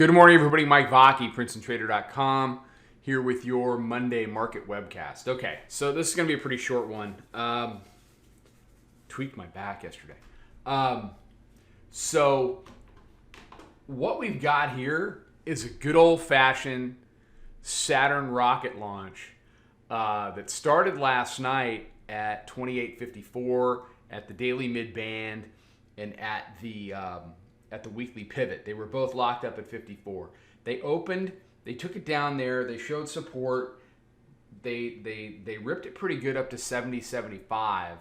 Good morning, everybody. Mike Vacchi, Princetontrader.com, here with your Monday market webcast. Okay, so this is going to be a pretty short one. Tweaked my back yesterday. So what we've got here is a good old-fashioned Saturn rocket launch that started last night at 28.54 at the daily mid-band and at the weekly pivot. They were both locked up at 54. They opened, they took it down there, they showed support, they ripped it pretty good up to 70, 75.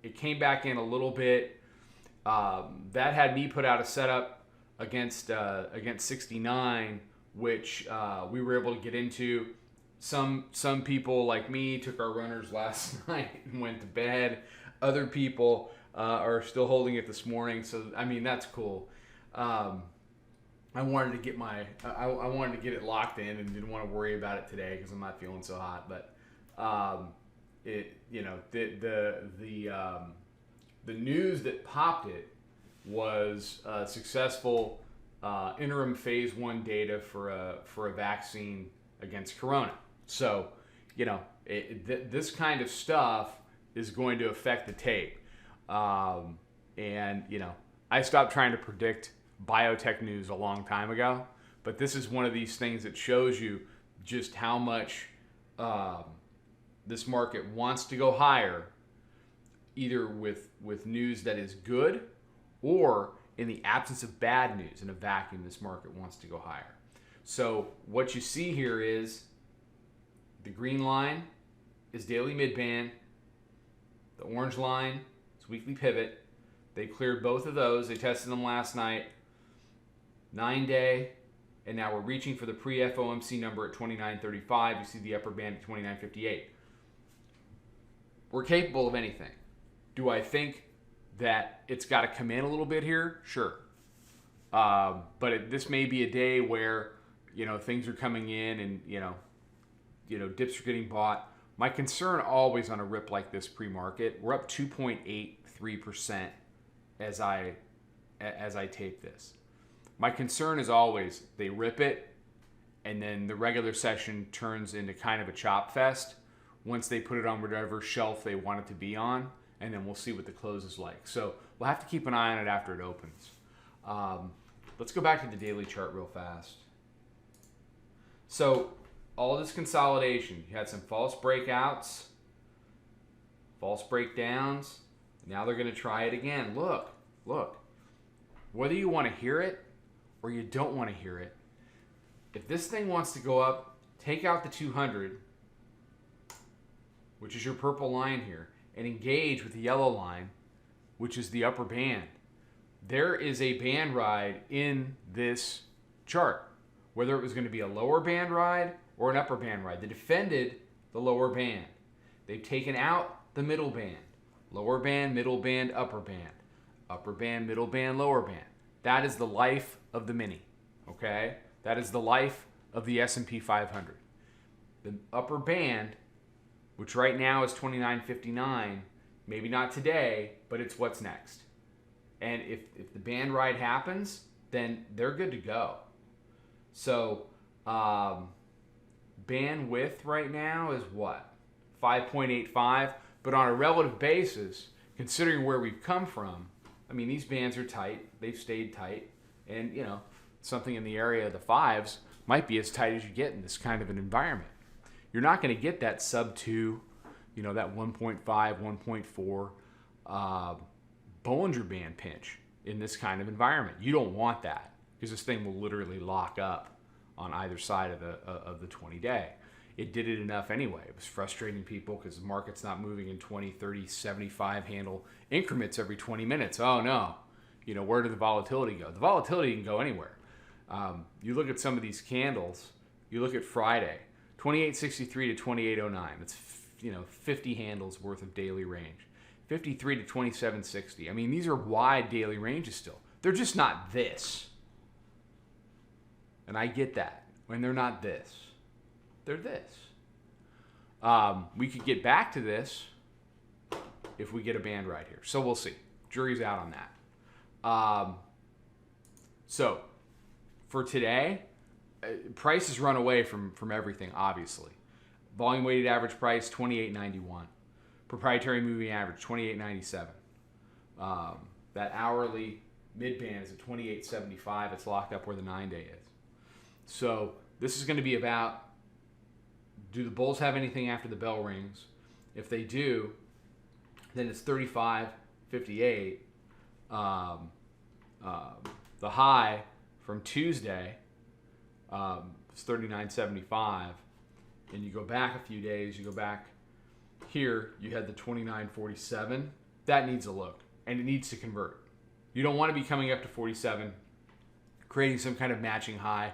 It came back in a little bit. That had me put out a setup against 69, which we were able to get into. Some people like me took our runners last night and went to bed. Other people are still holding it this morning, so I mean that's cool. I wanted to get it locked in and didn't want to worry about it today because I'm not feeling so hot. But the news that popped it was successful interim phase 1 data for a vaccine against corona. So this kind of stuff is going to affect the tape. And I stopped trying to predict biotech news a long time ago, but this is one of these things that shows you just how much this market wants to go higher, either with news that is good or in the absence of bad news. In a vacuum, this market wants to go higher. So what you see here is the green line is daily midband. The orange line is weekly pivot. They cleared both of those. They tested them last night. 9-day. And now we're reaching for the pre-FOMC number at 29.35. You see the upper band at 29.58. We're capable of anything. Do I think that it's got to come in a little bit here? Sure. But this may be a day where, things are coming in and, dips are getting bought. My concern always on a rip like this pre-market, we're up 2.83% as I tape this. My concern is always they rip it and then the regular session turns into kind of a chop fest once they put it on whatever shelf they want it to be on, and then we'll see what the close is like. So we'll have to keep an eye on it after it opens. Let's go back to the daily chart real fast. So all this consolidation, you had some false breakouts, false breakdowns. Now they're going to try it again. Look. Whether you want to hear it or you don't want to hear it, if this thing wants to go up, take out the 200, which is your purple line here, and engage with the yellow line, which is the upper band. There is a band ride in this chart, whether it was going to be a lower band ride or an upper band ride. They defended the lower band. They've taken out the middle band. Lower band, middle band, upper band. Upper band, middle band, lower band. That is the life of the mini, okay? That is the life of the S&P 500. The upper band, which right now is 29.59, maybe not today, but it's what's next. And if the band ride happens, then they're good to go. So, bandwidth right now is what? 5.85. But on a relative basis, considering where we've come from, I mean, these bands are tight. They've stayed tight. And, something in the area of the fives might be as tight as you get in this kind of an environment. You're not going to get that sub 2, that 1.5, 1.4 Bollinger Band pinch in this kind of environment. You don't want that because this thing will literally lock up on either side of the 20-day. It did it enough anyway. It was frustrating people because the market's not moving in 20, 30, 75 handle increments every 20 minutes. Oh, no. Where did the volatility go? The volatility can go anywhere. You look at some of these candles. You look at Friday, 28.63 to 28.09. That's 50 handles worth of daily range. 53 to 27.60. I mean, these are wide daily ranges still. They're just not this. And I get that. When they're not this, they're this. We could get back to this if we get a band right here. So we'll see. Jury's out on that. So for today, prices run away from everything, obviously. Volume weighted average price, 28.91. Proprietary moving average, 28.97. That hourly mid-band is at 28.75. It's locked up where the 9-day is. So this is going to be about, do the bulls have anything after the bell rings? If they do, then it's 35.58. The high from Tuesday is 39.75. And you go back a few days, you go back here, you had the 29.47. That needs a look, and it needs to convert. You don't want to be coming up to 47, creating some kind of matching high,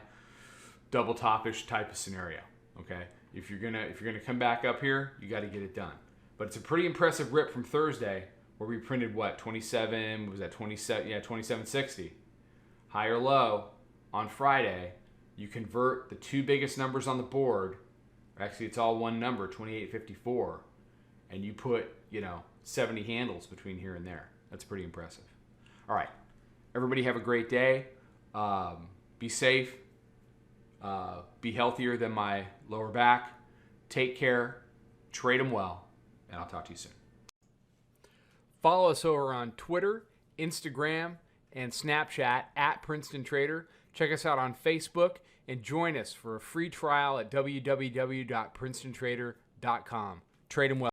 double topish type of scenario. Okay, if you're gonna come back up here, you got to get it done. But it's a pretty impressive rip from Thursday, where we printed what, 27? What was that, 27? Yeah, 27.60. High or low on Friday. You convert the two biggest numbers on the board. Actually, it's all one number, 28.54, and you put 70 handles between here and there. That's pretty impressive. All right, everybody have a great day. Be safe. Be healthier than my lower back. Take care. Trade them well, and I'll talk to you soon. Follow us over on Twitter, Instagram, and Snapchat at Princetontrader. Check us out on Facebook and join us for a free trial at www.princetontrader.com. Trade them well.